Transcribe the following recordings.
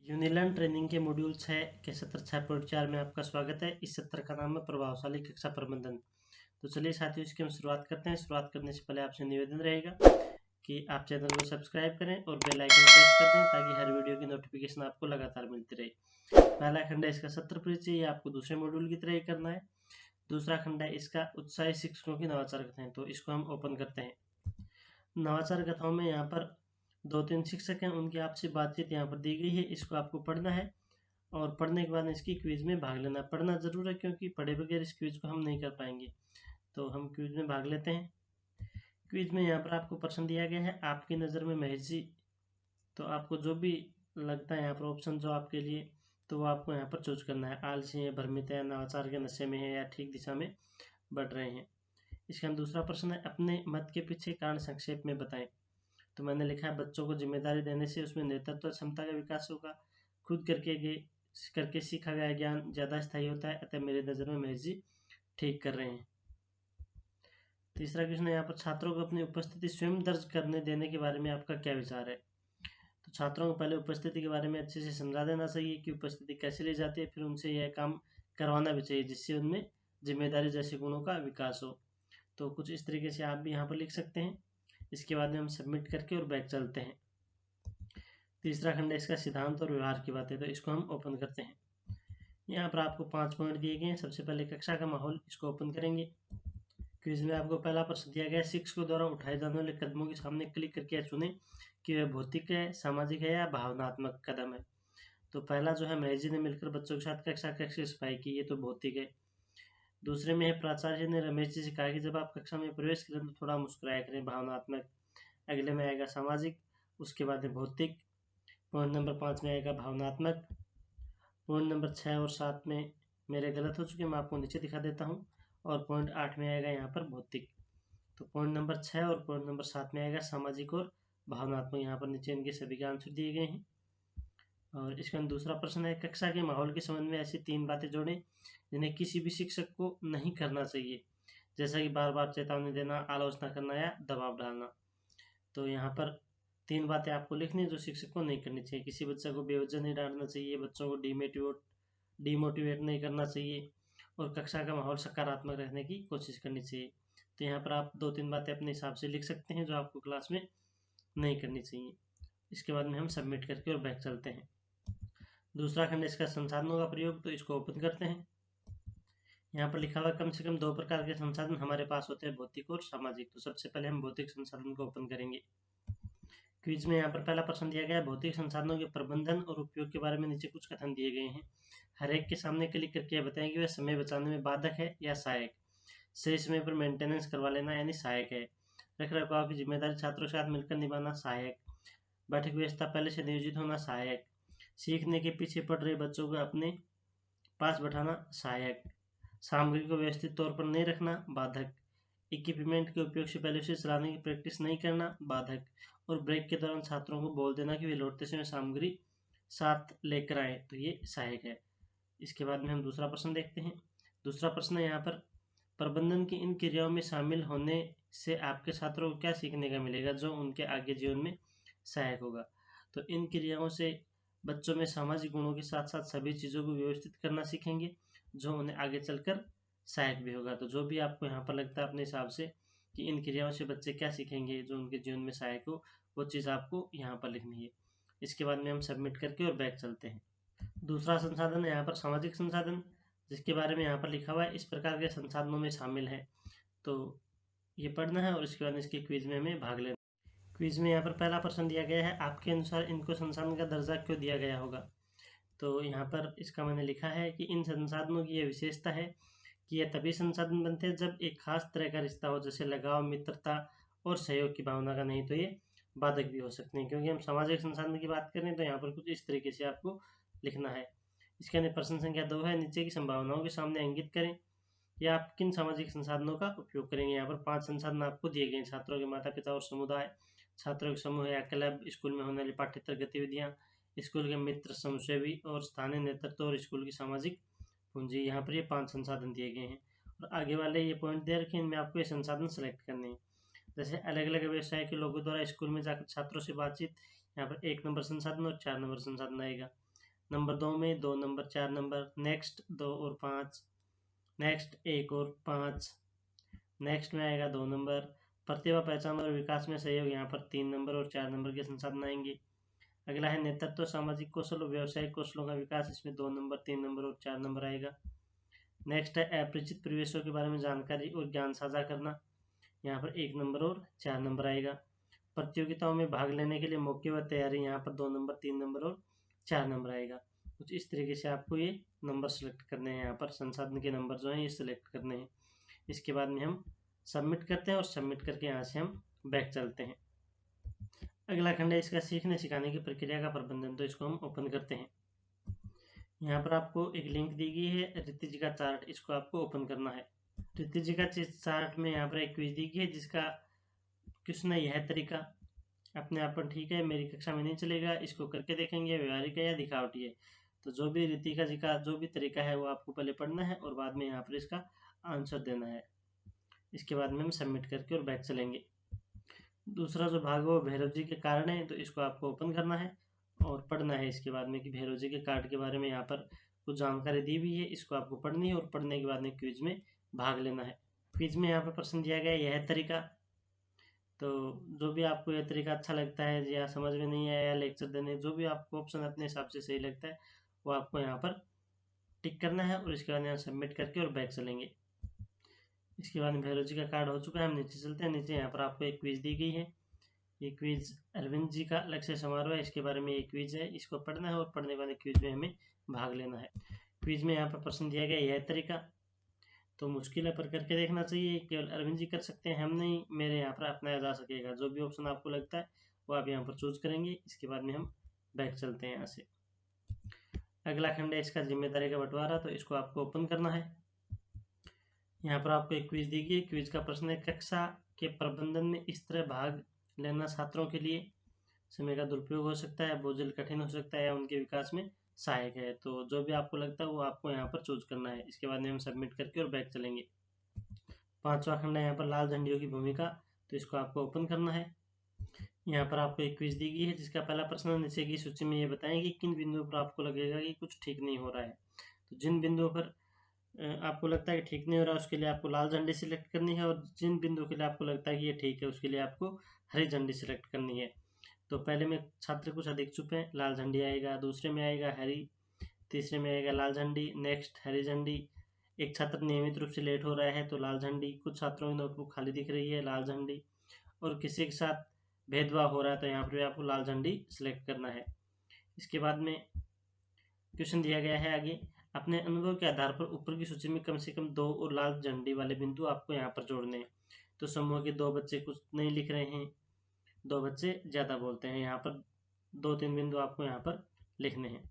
यूनिलर्न training के module 6 के सत्र 6.4 में आपका स्वागत है। इस सत्र का नाम है प्रभावशाली कक्षा प्रबंधन। तो चलिए साथियों, इसकी हम शुरुआत करते हैं। शुरुआत करने से पहले आपसे निवेदन रहेगा कि आप चैनल को सब्सक्राइब करें और बेल आइकन प्रेस कर दें ताकि हर वीडियो की नोटिफिकेशन आपको लगातार मिलती रहे। पहला खंड है इसका सत्र परिचय, ये आपको दूसरे मॉड्यूल की तरह ही करना है। दूसरा खंड है इसका उत्साही शिक्षकों की नवाचार कथाएं, तो इसको हम ओपन करते हैं। नवाचार कथाओं में यहाँ पर 2-3 शिक्षक हैं, उनकी आपसी बातचीत यहाँ पर दी गई है। इसको आपको पढ़ना है और पढ़ने के बाद इसकी क्विज में भाग लेना। पढ़ना जरूर है क्योंकि पढ़े बगैर इस क्विज को हम नहीं कर पाएंगे। तो हम क्विज में भाग लेते हैं। क्विज में यहाँ पर आपको प्रश्न दिया गया है, आपकी नज़र में महेश जी। तो आपको जो भी लगता है यहाँ पर ऑप्शन जो आपके लिए, तो वो आपको यहाँ पर चूज करना है। आलसी है, भ्रमित है, नवाचार के नशे में है या ठीक दिशा में बढ़ रहे हैं। इसका दूसरा प्रश्न है, अपने मत के पीछे कारण संक्षेप में बताएं। तो मैंने लिखा है, बच्चों को जिम्मेदारी देने से उसमें नेतृत्व क्षमता का विकास होगा। खुद करके सीखा गया ज्ञान ज्यादा स्थायी होता है, अतः मेरी नज़र में महेश जी ठीक कर रहे हैं। तीसरा क्वेश्चन है, यहाँ पर छात्रों को अपनी उपस्थिति स्वयं दर्ज करने देने के बारे में आपका क्या विचार है। तो छात्रों को पहले उपस्थिति के बारे में अच्छे से समझा देना चाहिए कि उपस्थिति कैसे ली जाती है, फिर उनसे यह काम करवाना भी चाहिए जिससे उनमें जिम्मेदारी जैसे गुणों का विकास हो। तो कुछ इस तरीके से आप भी यहाँ पर लिख सकते हैं। इसके बाद में हम सबमिट करके और बैक चलते हैं। तीसरा खंड है इसका सिद्धांत और व्यवहार की बातें, तो इसको हम ओपन करते हैं। यहाँ पर आपको 5 पॉइंट दिए गए हैं। सबसे पहले कक्षा का माहौल, इसको ओपन करेंगे। क्विज में आपको पहला प्रश्न दिया गया है, शिक्षकों द्वारा उठाए जाने वाले कदमों के सामने क्लिक करके चुनें कि वह भौतिक है, सामाजिक है या भावनात्मक कदम है। तो पहला जो है, महेश जी ने मिलकर बच्चों के साथ कक्षा की सफाई की, ये तो भौतिक है। दूसरे में है, प्राचार्य ने रमेश जी से कहा कि जब आप कक्षा में प्रवेश करें तो थोड़ा मुस्कुराया करें, भावनात्मक। अगले में आएगा सामाजिक, उसके बाद है भौतिक। पॉइंट नंबर 5 में आएगा भावनात्मक। पॉइंट नंबर 6 और 7 में मेरे गलत हो चुके, मैं आपको नीचे दिखा देता हूँ। और पॉइंट 8 में आएगा यहाँ पर भौतिक। तो पॉइंट नंबर 6 और पॉइंट नंबर 7 में आएगा सामाजिक और भावनात्मक। यहाँ पर नीचे इनके सभी के आंसर दिए गए हैं। और इसका दूसरा प्रश्न है, कक्षा के माहौल के संबंध में ऐसी 3 बातें जोड़ें जिन्हें किसी भी शिक्षक को नहीं करना चाहिए, जैसा कि बार बार चेतावनी देना, आलोचना करना या दबाव डालना। तो यहाँ पर 3 बातें आपको लिखनी है जो शिक्षक को नहीं करनी चाहिए। किसी बच्चे को बेवजह नहीं डांटना चाहिए, बच्चों को डिमोटिवेट नहीं करना चाहिए और कक्षा का माहौल सकारात्मक रखने की कोशिश करनी चाहिए। तो यहाँ पर आप 2-3 बातें अपने हिसाब से लिख सकते हैं जो आपको क्लास में नहीं करनी चाहिए। इसके बाद में हम सबमिट करके और बैक चलते हैं। दूसरा खंड इसका संसाधनों का प्रयोग, तो इसको ओपन करते हैं। यहाँ पर लिखा हुआ कम से कम 2 प्रकार के संसाधन हमारे पास होते हैं, भौतिक और सामाजिक। तो सबसे पहले हम भौतिक संसाधन को ओपन करेंगे। क्विज में यहाँ पर पहला प्रश्न दिया गया है, भौतिक संसाधनों के प्रबंधन और उपयोग के बारे में नीचे कुछ कथन दिए गए हैं। हर एक के सामने क्लिक करके बताएं कि वह समय बचाने में बाधक है या सहायक। सही समय पर मेंटेनेंस करवा लेना यानी सहायक है। रख रखाव की जिम्मेदारी छात्रों के साथ मिलकर निभाना सहायक। बैठक व्यवस्था पहले से नियोजित होना सहायक। सीखने के पीछे पड़ रहे बच्चों को अपने पास बैठाना सहायक। सामग्री को व्यवस्थित तौर पर नहीं रखना बाधक। इक्विपमेंट के उपयोग से पहले उसे चलाने की प्रैक्टिस नहीं करना बाधक। और ब्रेक के दौरान छात्रों को बोल देना कि वे लौटते समय सामग्री साथ लेकर आए, तो ये सहायक है। इसके बाद में हम दूसरा प्रश्न देखते हैं। दूसरा प्रश्न है यहाँ पर, प्रबंधन की इन क्रियाओं में शामिल होने से आपके छात्रों को क्या सीखने का मिलेगा जो उनके आगे जीवन में सहायक होगा। तो इन क्रियाओं से बच्चों में सामाजिक गुणों के साथ साथ सभी चीज़ों को व्यवस्थित करना सीखेंगे जो उन्हें आगे चलकर सहायक भी होगा। तो जो भी आपको यहाँ पर लगता है अपने हिसाब से कि इन क्रियाओं से बच्चे क्या सीखेंगे जो उनके जीवन में सहायक हो, वो चीज़ आपको यहाँ पर लिखनी है। इसके बाद में हम सबमिट करके और बैक चलते हैं। दूसरा संसाधन है यहाँ पर सामाजिक संसाधन, जिसके बारे में यहाँ पर लिखा हुआ है इस प्रकार के संसाधनों में शामिल है। तो ये पढ़ना है और इसके बाद इसके क्विज में हमें भाग लेना। क्विज में यहाँ पर पहला प्रश्न दिया गया है, आपके अनुसार इनको संसाधन का दर्जा क्यों दिया गया होगा। तो यहाँ पर इसका मैंने लिखा है कि इन संसाधनों की यह विशेषता है कि यह तभी संसाधन बनते हैं जब एक खास तरह का रिश्ता हो, जैसे लगाव, मित्रता और सहयोग की भावना का, नहीं तो ये बाधक भी हो सकते हैं। क्योंकि हम सामाजिक संसाधन की बात करें तो यहाँ पर कुछ इस तरीके से आपको लिखना है। इसके अंदर प्रश्न संख्या 2 है, नीचे की संभावनाओं के सामने इंगित करें या आप किन सामाजिक संसाधनों का उपयोग करेंगे। यहाँ पर 5 संसाधन आपको दिए गए हैं, छात्रों के माता पिता और समुदाय, छात्रों के समूह या क्लब, स्कूल में होने वाली पाठ्येतर गतिविधियाँ, स्कूल के मित्र, स्वयंसेवी और स्थानीय नेतृत्व और स्कूल की सामाजिक पूंजी। यहाँ पर ये 5 संसाधन दिए गए हैं और आगे वाले ये पॉइंट दे रखे हैं, इनमें आपको ये संसाधन सेलेक्ट करने हैं। जैसे अलग अलग व्यवसाय के लोगों द्वारा स्कूल में जाकर छात्रों से बातचीत, यहाँ पर 1 नंबर संसाधन और 4 नंबर संसाधन आएगा। नंबर 2 में 2 नंबर 4 नंबर, नेक्स्ट 2 और 5, नेक्स्ट 1 और 5, नेक्स्ट में आएगा 2 नंबर। प्रतिभा पहचान और विकास में सहयोग, यहाँ पर 3 नंबर और 4 नंबर के संसाधन आएंगे। अगला है नेतृत्व, सामाजिक कौशल और व्यावसायिक कौशलों का विकास, इसमें 2 नंबर 3 नंबर और 4 नंबर आएगा। नेक्स्ट है अपरिचित परिवेशों के बारे में जानकारी और ज्ञान साझा करना, यहाँ पर 1 नंबर और 4 नंबर आएगा। प्रतियोगिताओं में भाग लेने के लिए मौके व तैयारी, यहाँ पर 2 नंबर 3 नंबर और 4 नंबर आएगा। कुछ इस तरीके से आपको ये नंबर सेलेक्ट करने हैं, यहाँ पर संसाधन के नंबर जो हैं ये सिलेक्ट करने हैं। इसके बाद में हम सबमिट करते हैं और सबमिट करके यहाँ से हम बैक चलते हैं। अगला खंड है इसका सीखने सिखाने की प्रक्रिया का प्रबंधन, तो इसको हम ओपन करते हैं। यहाँ पर आपको एक लिंक दी गई है रिद्धि जी का चार्ट, इसको आपको ओपन करना है। रिद्धि जी का चार्ट में यहाँ पर एक क्विज दी गई है जिसका क्वेश्चन है यह तरीका अपने आप पर ठीक है, मेरी कक्षा में नहीं चलेगा, इसको करके देखेंगे व्यवहारिक है या दिखावटी है। तो जो भी रितिका जी का जो भी तरीका है वो आपको पहले पढ़ना है और बाद में यहाँ पर इसका आंसर देना है। इसके बाद में हम सबमिट करके और बैक चलेंगे। दूसरा जो भाग है वो भैरव जी के कार्ड है, तो इसको आपको ओपन करना है और पढ़ना है इसके बाद में कि भैरव जी के कार्ड के बारे में यहाँ पर कुछ जानकारी दी हुई है, इसको आपको पढ़नी है और पढ़ने के बाद में क्विज में भाग लेना है। क्विज में यहाँ पर प्रश्न दिया गया यह तरीका, तो जो भी आपको यह तरीका अच्छा लगता है या समझ में नहीं आया या लेक्चर देने, जो भी आपको ऑप्शन अपने हिसाब से सही लगता है वो आपको यहाँ पर टिक करना है और इसके बाद यहाँ सबमिट करके और बैक चलेंगे। इसके बाद भैरव जी का कार्ड हो चुका है, हम नीचे चलते हैं। नीचे यहाँ पर आपको एक क्विज दी गई है, ये क्विज अरविंद जी का लक्ष्य समारोह है, इसके बारे में ये क्विज है, इसको पढ़ना है और पढ़ने वाले क्विज में हमें भाग लेना है। क्विज में यहाँ पर प्रश्न दिया गया यह तरीका, तो मुश्किल है पर करके देखना चाहिए, केवल अरविंद जी कर सकते हैं, हम नहीं, मेरे यहाँ पर अपनाया जा सकेगा। जो भी ऑप्शन आपको लगता है वो आप यहाँ पर चूज करेंगे। इसके बाद में हम बैक चलते हैं यहाँ से। अगला खंड है इसका जिम्मेदारी का बंटवारा, तो इसको आपको ओपन करना है। यहाँ पर आपको एक क्विज दी गई, क्विज का प्रश्न है कक्षा के प्रबंधन में इस तरह भाग लेना छात्रों के लिए समय का दुरुपयोग हो सकता है, बोझिल कठिन हो सकता है या उनके विकास में सहायक है। तो जो भी आपको लगता है वो आपको यहाँ पर चूज करना है। इसके बाद में हम सबमिट करके और बैक चलेंगे। 5वां खंड है यहाँ पर लाल झंडियों की भूमिका, तो इसको आपको ओपन करना है। यहाँ पर आपको एक क्विज दी गई है जिसका पहला प्रश्न नीचे की सूची में ये बताएं कि किन बिंदुओं पर आपको लगेगा कि कुछ ठीक नहीं हो रहा है। तो जिन बिंदुओं पर आपको लगता है कि ठीक नहीं हो रहा है उसके लिए आपको लाल झंडी सिलेक्ट करनी है, और जिन बिंदुओं के लिए आपको लगता है कि ये ठीक है उसके लिए आपको हरी झंडी सिलेक्ट करनी है। तो पहले में छात्र कुछ अधिक चुप है, लाल झंडी आएगा, दूसरे में आएगा हरी, तीसरे में आएगा लाल झंडी, नेक्स्ट हरी झंडी। एक छात्र नियमित रूप से लेट हो रहा है तो लाल झंडी, कुछ छात्रों की नोटबुक खाली दिख रही है लाल झंडी, और किसी के साथ भेदभाव हो रहा है तो यहाँ पर आपको लाल झंडी सिलेक्ट करना है। इसके बाद में क्वेश्चन दिया गया है आगे, अपने अनुभव के आधार पर ऊपर की सूची में कम से कम 2 और लाल झंडी वाले बिंदु आपको यहाँ पर जोड़ने हैं। तो समूह के 2 बच्चे कुछ नहीं लिख रहे हैं, 2 बच्चे ज़्यादा बोलते हैं, यहाँ पर 2-3 बिंदु आपको यहाँ पर लिखने हैं।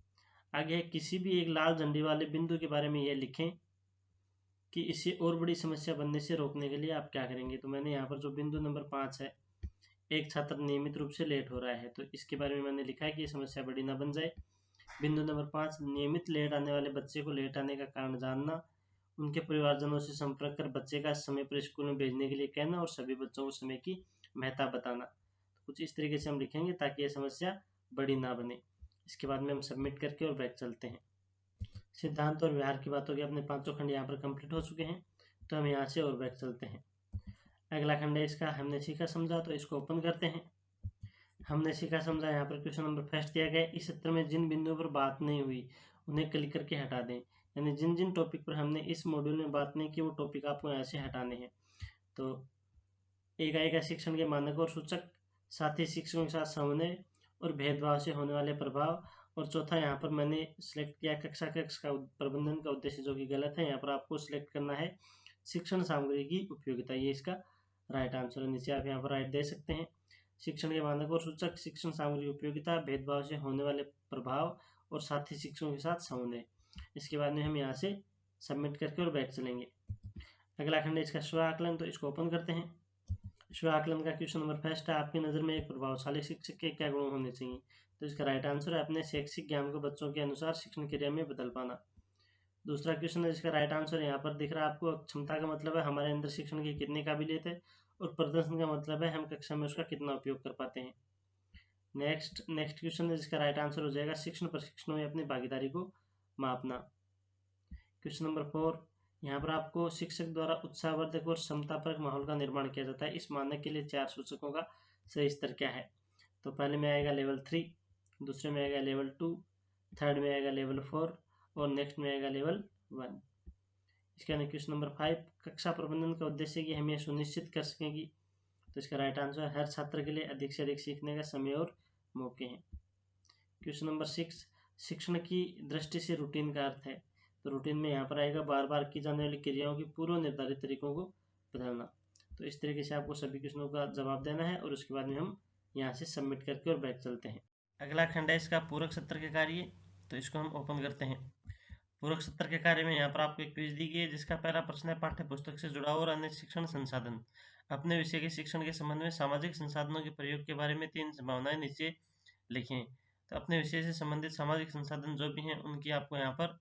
आगे किसी भी एक लाल झंडी वाले बिंदु के बारे में यह लिखें कि इसे और बड़ी समस्या बनने से रोकने के लिए आप क्या करेंगे। तो मैंने यहाँ पर जो बिंदु नंबर 5 है, एक छात्र नियमित रूप से लेट हो रहा है, तो इसके बारे में मैंने लिखा है कि ये समस्या बड़ी ना बन जाए। बिंदु नंबर 5, नियमित लेट आने वाले बच्चे को लेट आने का कारण जानना, उनके परिवारजनों से संपर्क कर बच्चे का समय पर स्कूल में भेजने के लिए कहना और सभी बच्चों को समय की महत्ता बताना। तो कुछ इस तरीके से हम लिखेंगे ताकि ये समस्या बड़ी ना बने। इसके बाद में हम सबमिट करके और बैक चलते हैं। सिद्धांत और व्यवहार की बातों के अपने 5 खंड यहाँ पर कंप्लीट हो चुके हैं, तो हम यहाँ से और बैक चलते हैं। अगला खंड है इसका हमने सीखा समझा, तो इसको ओपन करते हैं। हमने सीखा समझा यहाँ पर क्वेश्चन नंबर फर्स्ट दिया गया, इस सत्र में जिन बिंदुओं पर बात नहीं हुई उन्हें क्लिक करके हटा दें। यानी जिन जिन टॉपिक पर हमने इस मॉड्यूल में बात नहीं की वो टॉपिक आपको यहाँ से हटाने हैं। तो एक आएगा शिक्षण के मानक और सूचक, साथ ही शिक्षकों के साथ समन्वय और भेदभाव से होने वाले प्रभाव, और चौथा यहाँ पर मैंने सिलेक्ट किया कक्षा का प्रबंधन का उद्देश्य, जो कि गलत है। यहाँ पर आपको सिलेक्ट करना है शिक्षण सामग्री की उपयोगिता, ये इसका राइट आंसर है। नीचे आप यहाँ पर राइट दे सकते हैं। शिक्षण के मानक और सूचक, शिक्षण सामग्री उपयोगिता, भेदभाव से होने वाले प्रभाव और साथ ही शिक्षकों के साथ समन्वय। इसके बाद में हम यहाँ से सबमिट करके और बैक चलेंगे। अगला खंड है इसका स्व आकलन, तो इसको ओपन करते हैं। स्व आकलन का क्वेश्चन नंबर फर्स्ट है, आपकी नज़र में एक प्रभावशाली शिक्षक के क्या गुण होने चाहिए। तो इसका राइट आंसर है अपने शैक्षिक ज्ञान को बच्चों के अनुसार शिक्षण क्रिया में बदल पाना। दूसरा क्वेश्चन है जिसका राइट आंसर यहाँ पर दिख रहा है आपको, क्षमता का मतलब है हमारे अंदर शिक्षण की कितनी काबिलियत है, और प्रदर्शन का मतलब है हम कक्षा में उसका कितना उपयोग कर पाते हैं। नेक्स्ट क्वेश्चन है जिसका राइट आंसर हो जाएगा शिक्षण प्रशिक्षण में अपनी भागीदारी को मापना। क्वेश्चन नंबर 4, यहाँ पर आपको शिक्षक द्वारा उत्साहवर्धक और समतापरक माहौल का निर्माण किया जाता है, इस मानने के लिए 4 सूचकों का सही स्तर क्या है? तो पहले में आएगा लेवल 3, दूसरे में आएगा लेवल 2, थर्ड में आएगा लेवल 4 और नेक्स्ट में आएगा लेवल 1। इसके बाद क्वेश्चन नंबर 5, कक्षा प्रबंधन का उद्देश्य कि हम यह सुनिश्चित कर सकें कि, तो इसका राइट आंसर हर छात्र के लिए अधिक से अधिक सीखने का समय और मौके हैं। क्वेश्चन नंबर 6, शिक्षण की दृष्टि से रूटीन का अर्थ है, तो रूटीन में यहाँ पर आएगा बार बार की जाने वाली क्रियाओं की पूर्व निर्धारित तरीकों को बदलना। तो इस तरीके से आपको सभी क्वेश्चनों का जवाब देना है और उसके बाद में हम यहाँ से सबमिट करके और बैक चलते हैं। अगला खंड है इसका पूरक सत्र के कार्य, तो इसको हम ओपन करते हैं। पूरक सत्र के कार्य में यहाँ पर आपको एक क्विज दी गई है जिसका पहला प्रश्न है पाठ्य पुस्तक से जुड़ा और अन्य शिक्षण संसाधन। अपने विषय के शिक्षण के संबंध में सामाजिक संसाधनों के प्रयोग के बारे में 3 संभावनाएं नीचे लिखें। तो अपने विषय से संबंधित सामाजिक संसाधन जो भी हैं उनकी आपको यहाँ पर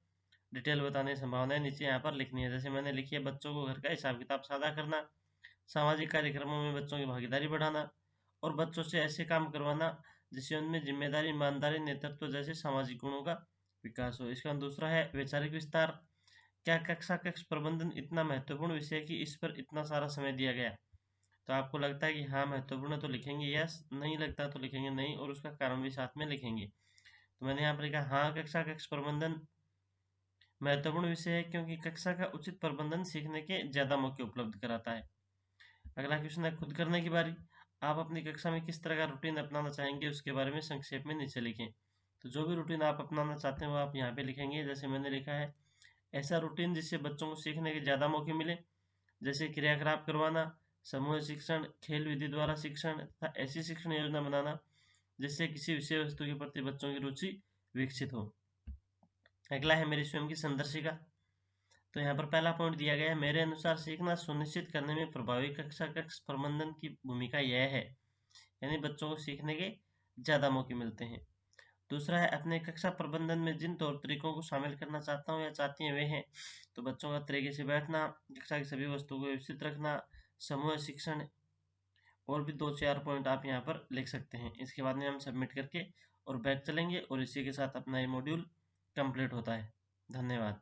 डिटेल बताने की संभावनाएं नीचे यहाँ पर लिखनी है। जैसे मैंने लिखी है बच्चों को घर का हिसाब किताब साझा करना, सामाजिक कार्यक्रमों में बच्चों की भागीदारी बढ़ाना और बच्चों से ऐसे काम करवाना जिससे उनमें जिम्मेदारी, ईमानदारी, नेतृत्व जैसे सामाजिक गुणों का विकास हो। इसका दूसरा है वैचारिक विस्तार। क्या कक्षा प्रबंधन इतना महत्वपूर्ण विषय है कि इस पर इतना सारा समय दिया गया? तो आपको लगता है कि हाँ महत्वपूर्ण तो लिखेंगे यस, नहीं लगता तो लिखेंगे नहीं और उसका कारण भी साथ में लिखेंगे। तो मैंने यहाँ पर लिखा हाँ कक्षा प्रबंधन महत्वपूर्ण विषय है क्योंकि कक्षा का उचित प्रबंधन सीखने के ज़्यादा मौके उपलब्ध कराता है। अगला क्वेश्चन है खुद करने की बारी। आप अपनी कक्षा में किस तरह का रूटीन अपनाना चाहेंगे उसके बारे में संक्षेप में नीचे लिखें। तो जो भी रूटीन आप अपनाना चाहते हैं वो आप यहाँ पे लिखेंगे। जैसे मैंने लिखा है ऐसा रूटीन जिससे बच्चों को सीखने के ज़्यादा मौके मिले, जैसे क्रियाकलाप करवाना, समूह शिक्षण, खेल विधि द्वारा शिक्षण तथा ऐसी शिक्षण योजना बनाना जिससे किसी विषय वस्तु के प्रति बच्चों की रुचि विकसित हो। अगला है मेरी स्वयं की संदर्शिका। तो यहाँ पर पहला पॉइंट दिया गया है मेरे अनुसार सीखना सुनिश्चित करने में प्रभावी कक्षा प्रबंधन की भूमिका यह है, यानी बच्चों को सीखने के ज़्यादा मौके मिलते हैं। दूसरा है अपने कक्षा प्रबंधन में जिन तौर तरीकों को शामिल करना चाहता हूँ या चाहती हैं वे हैं, तो बच्चों का तरीके से बैठना, कक्षा की सभी वस्तुओं को व्यवस्थित रखना, समूह शिक्षण और भी 2-4 पॉइंट आप यहाँ पर लिख सकते हैं। इसके बाद में हम सबमिट करके और बैक चलेंगे और इसी के साथ अपना ये मॉड्यूल कंप्लीट होता है। धन्यवाद।